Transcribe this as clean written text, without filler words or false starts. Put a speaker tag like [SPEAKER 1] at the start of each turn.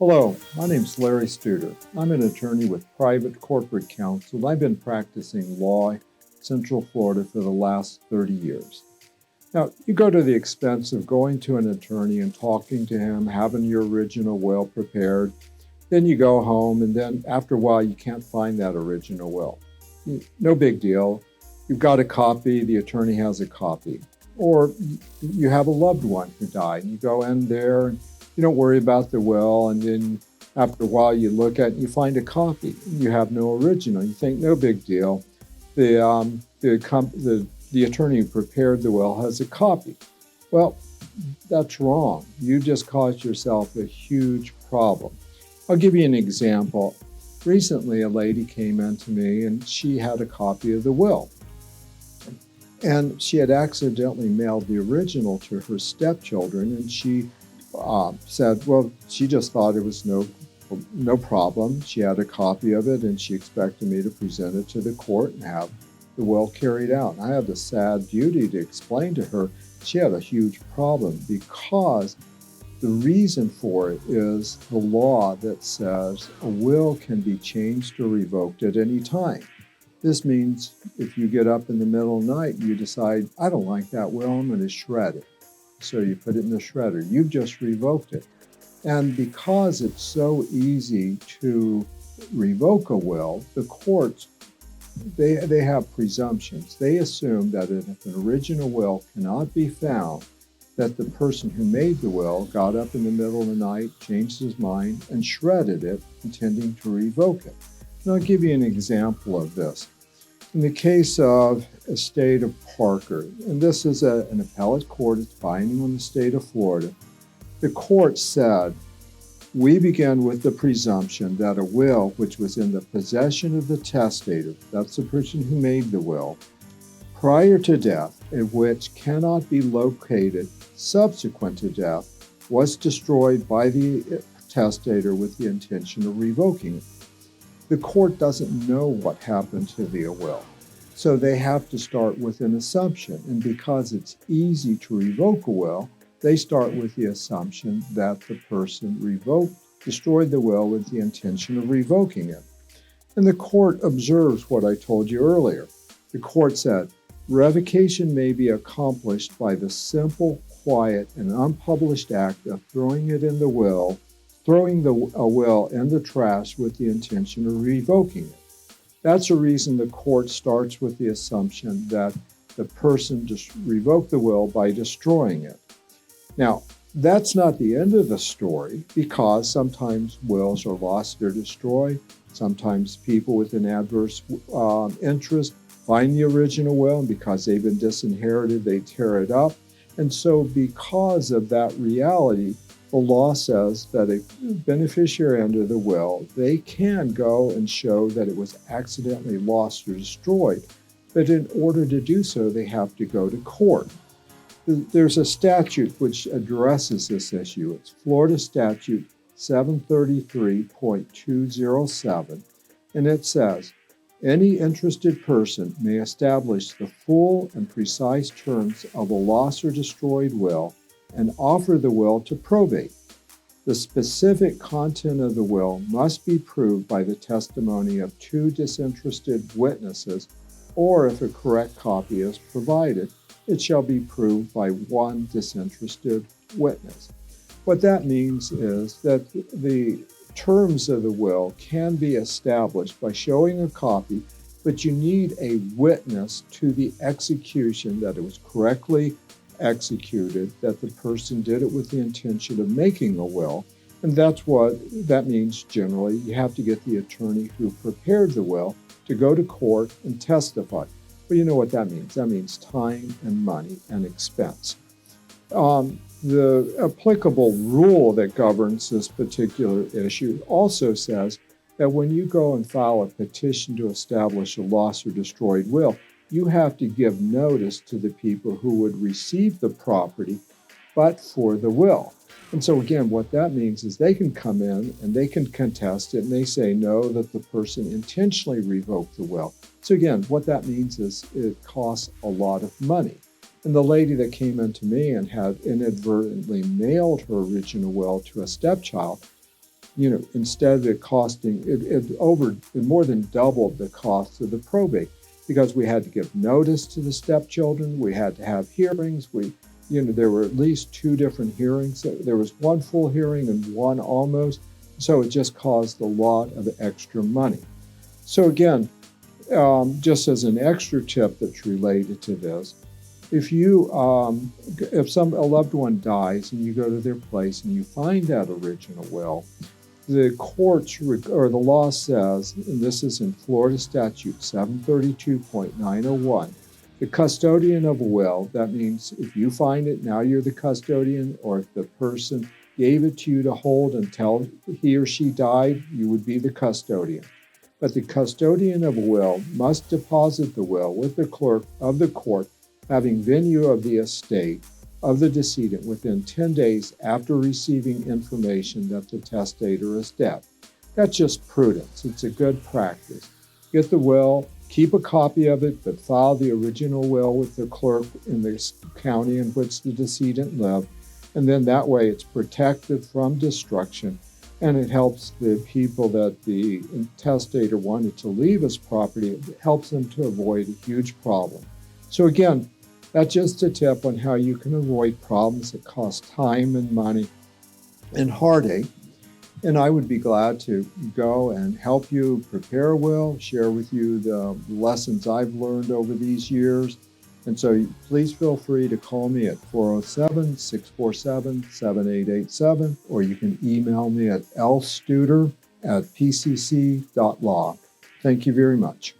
[SPEAKER 1] Hello, my name's Larry Studer. I'm an attorney with Private Corporate Counsel, and I've been practicing law in Central Florida for the last 30 years. Now, you go to the expense of going to an attorney and talking to him, having your original will prepared. Then you go home, and then after a while, you can't find that original will. No big deal. You've got a copy, the attorney has a copy. Or you have a loved one who died, and you go in there, and you don't worry about the will, and then after a while you look at it, you find a copy. You have no original. You think, no big deal. The attorney who prepared the will has a copy. Well, that's wrong. You just caused yourself a huge problem. I'll give you an example. Recently, a lady came in to me and she had a copy of the will. And she had accidentally mailed the original to her stepchildren, and she said, well, she just thought it was no problem. She had a copy of it, and she expected me to present it to the court and have the will carried out. And I had the sad duty to explain to her she had a huge problem because the reason for it is the law that says a will can be changed or revoked at any time. This means if you get up in the middle of the night and you decide, I don't like that will, I'm going to shred it. So you put it in the shredder. You've just revoked it. And because it's so easy to revoke a will, the courts, they have presumptions. They assume that if an original will cannot be found, that the person who made the will got up in the middle of the night, changed his mind, and shredded it, intending to revoke it. And I'll give you an example of this. In the case of estate of Parker, and this is an appellate court, it's binding on the state of Florida, the court said, we begin with the presumption that a will which was in the possession of the testator, that's the person who made the will, prior to death, and which cannot be located subsequent to death, was destroyed by the testator with the intention of revoking it. The court doesn't know what happened to the will. So they have to start with an assumption. And because it's easy to revoke a will, they start with the assumption that the person destroyed the will with the intention of revoking it. And the court observes what I told you earlier. The court said, revocation may be accomplished by the simple, quiet, and unpublished act of throwing a will in the trash with the intention of revoking it. That's the reason the court starts with the assumption that the person just revoked the will by destroying it. Now, that's not the end of the story because sometimes wills are lost or destroyed. Sometimes people with an adverse interest find the original will, and because they've been disinherited, they tear it up. And so because of that reality, the law says that a beneficiary under the will, they can go and show that it was accidentally lost or destroyed. But in order to do so, they have to go to court. There's a statute which addresses this issue. It's Florida Statute 733.207, and it says, any interested person may establish the full and precise terms of a lost or destroyed will and offer the will to probate. The specific content of the will must be proved by the testimony of two disinterested witnesses, or if a correct copy is provided, it shall be proved by one disinterested witness. What that means is that the terms of the will can be established by showing a copy, but you need a witness to the execution that it was correctly executed, that the person did it with the intention of making a will. And that's what that means generally. You have to get the attorney who prepared the will to go to court and testify. Well, you know what that means. That means time and money and expense. The applicable rule that governs this particular issue also says that when you go and file a petition to establish a lost or destroyed will, you have to give notice to the people who would receive the property, but for the will. And so again, what that means is they can come in and they can contest it, and they say no, that the person intentionally revoked the will. So again, what that means is it costs a lot of money. And the lady that came in to me and had inadvertently mailed her original will to a stepchild, instead of it costing, it more than doubled the cost of the probate because we had to give notice to the stepchildren. We had to have hearings. There were at least two different hearings. There was one full hearing and one almost. So it just caused a lot of extra money. So again, just as an extra tip that's related to this, if a loved one dies and you go to their place and you find that original will, the courts or the law says, and this is in Florida Statute 732.901, the custodian of a will, that means if you find it, now you're the custodian, or if the person gave it to you to hold until he or she died, you would be the custodian. But the custodian of a will must deposit the will with the clerk of the court having venue of the estate of the decedent within 10 days after receiving information that the testator is dead. That's just prudence. It's a good practice. Get the will, keep a copy of it, but file the original will with the clerk in the county in which the decedent lived. And then that way it's protected from destruction, and it helps the people that the testator wanted to leave as property. It helps them to avoid a huge problem. So again, that's just a tip on how you can avoid problems that cost time and money and heartache. And I would be glad to go and help you prepare a will, share with you the lessons I've learned over these years. And so please feel free to call me at 407-647-7887, or you can email me at lstuder@pcc.law. Thank you very much.